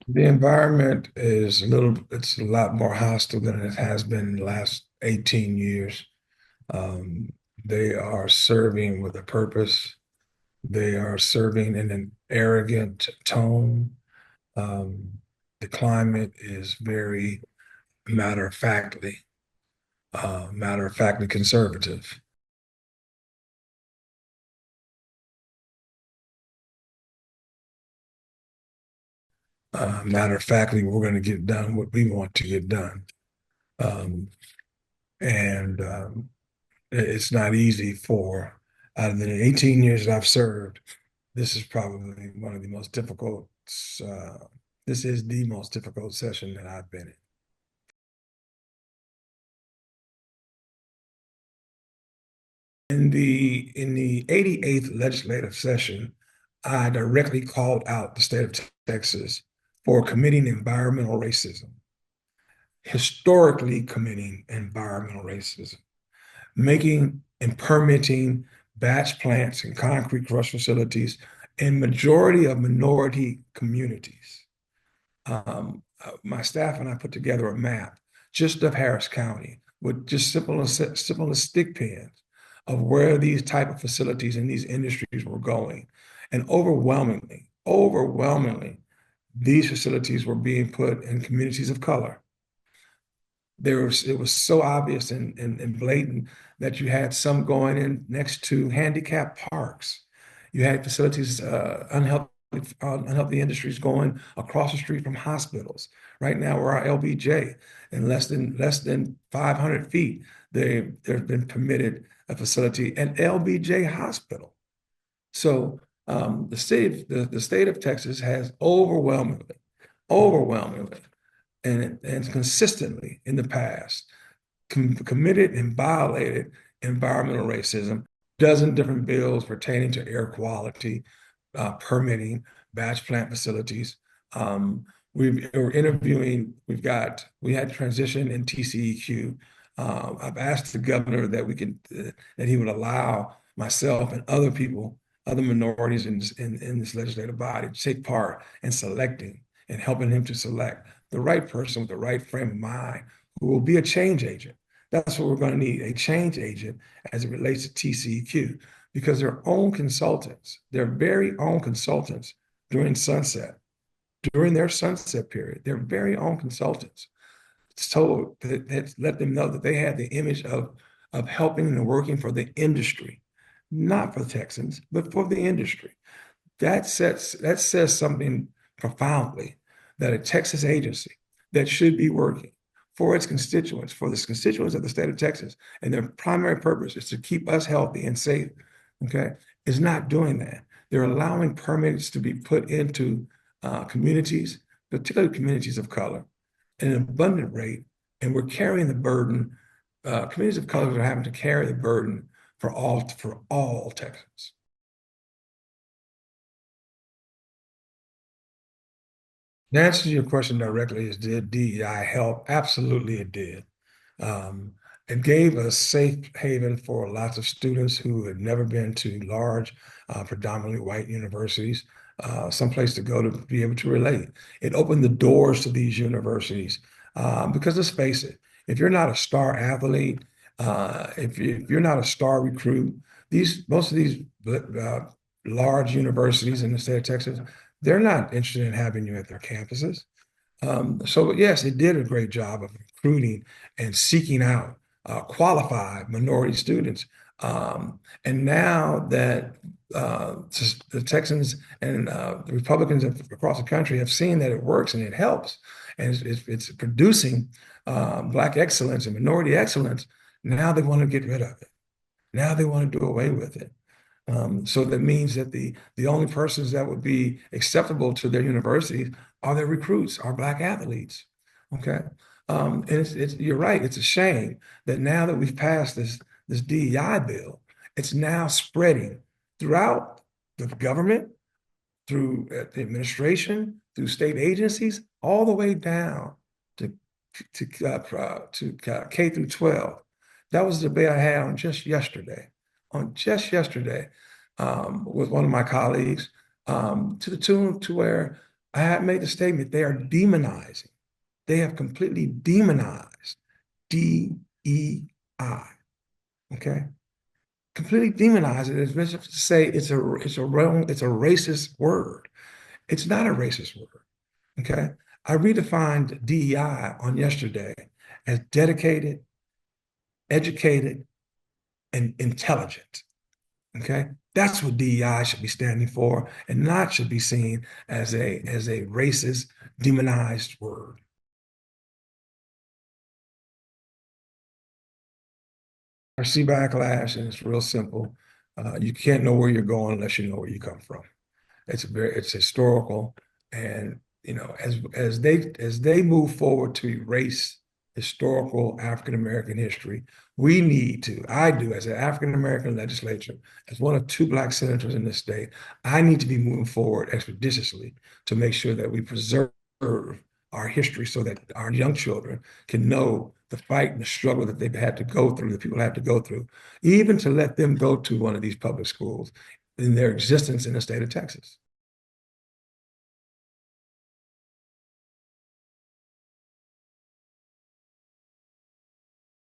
The environment is it's a lot more hostile than it has been in the last 18 years. Um, they are serving with a purpose. They are serving in an arrogant tone. Um, the climate is very matter of factly conservative. Matter of factly, we're going to get done what we want to get done. Um, and it's not easy for, out of the 18 years that I've served, this is probably one of the most difficult, uh, this is the most difficult session that I've been in. In the 88th legislative session, I directly called out the state of Texas for committing environmental racism, historically committing environmental racism, making and permitting batch plants and concrete crush facilities in majority of minority communities. My staff and I put together a map just of Harris County with just simple as stick pins of where these type of facilities and these industries were going. And overwhelmingly, these facilities were being put in communities of color. It was so obvious and blatant that you had some going in next to handicap parks. You had facilities, unhealthy industries going across the street from hospitals. Right now, we're our LBJ in less than 500 feet. They've been permitted a facility, an LBJ hospital. So the state of Texas has overwhelmingly, and consistently in the past committed and violated environmental racism, dozen different bills pertaining to air quality, permitting, batch plant facilities. We're interviewing, we had transition in TCEQ. I've asked the governor that he would allow myself and other people, other minorities in this legislative body to take part in selecting and helping him to select the right person with the right frame of mind who will be a change agent. That's what we're going to need, a change agent as it relates to TCEQ, because their very own consultants during sunset, during their sunset period, their very own consultants told that let them know that they had the image of helping and working for the industry, not for Texans, but for the industry. That says something profoundly, that a Texas agency that should be working for its constituents, for the constituents of the state of Texas, and their primary purpose is to keep us healthy and safe, okay, is not doing that. They're allowing permits to be put into communities, particularly communities of color, at an abundant rate, and we're carrying the burden. Communities of color are having to carry the burden for all Texans. The answer to your question directly is, did DEI help? Absolutely, it did. Um, it gave a safe haven for lots of students who had never been to large, predominantly white universities, someplace to go to be able to relate. It opened the doors to these universities because let's face it, if you're not a star athlete, if you're not a star recruit, most of these large universities in the state of Texas, they're not interested in having you at their campuses. So yes, it did a great job of recruiting and seeking out qualified minority students. And now that the Texans and the Republicans across the country have seen that it works and it helps, and it's producing Black excellence and minority excellence, now they want to get rid of it. Now they want to do away with it. So that means that the only persons that would be acceptable to their universities are their recruits, are Black athletes. Okay. And you're right. It's a shame that now that we've passed this DEI bill, it's now spreading throughout the government, through the administration, through state agencies, all the way down to K through 12. That was the debate I had on just yesterday, with one of my colleagues, to the tune to where I have made the statement they are demonizing. They have completely demonized DEI. Okay, completely demonized it as much as to say it's a racist word. It's not a racist word. Okay, I redefined DEI on yesterday as dedicated, educated, and intelligent. Okay, that's what DEI should be standing for, and not should be seen as a racist, demonized word. I see backlash, and it's real simple. You can't know where you're going unless you know where you come from. It's historical, and as they move forward to erase historical African American history, we need to. I do, as an African American legislature, as one of two Black senators in this state, I need to be moving forward expeditiously to make sure that we preserve our history so that our young children can know the fight and the struggle that they've had to go through, that people have to go through, even to let them go to one of these public schools in their existence in the state of Texas.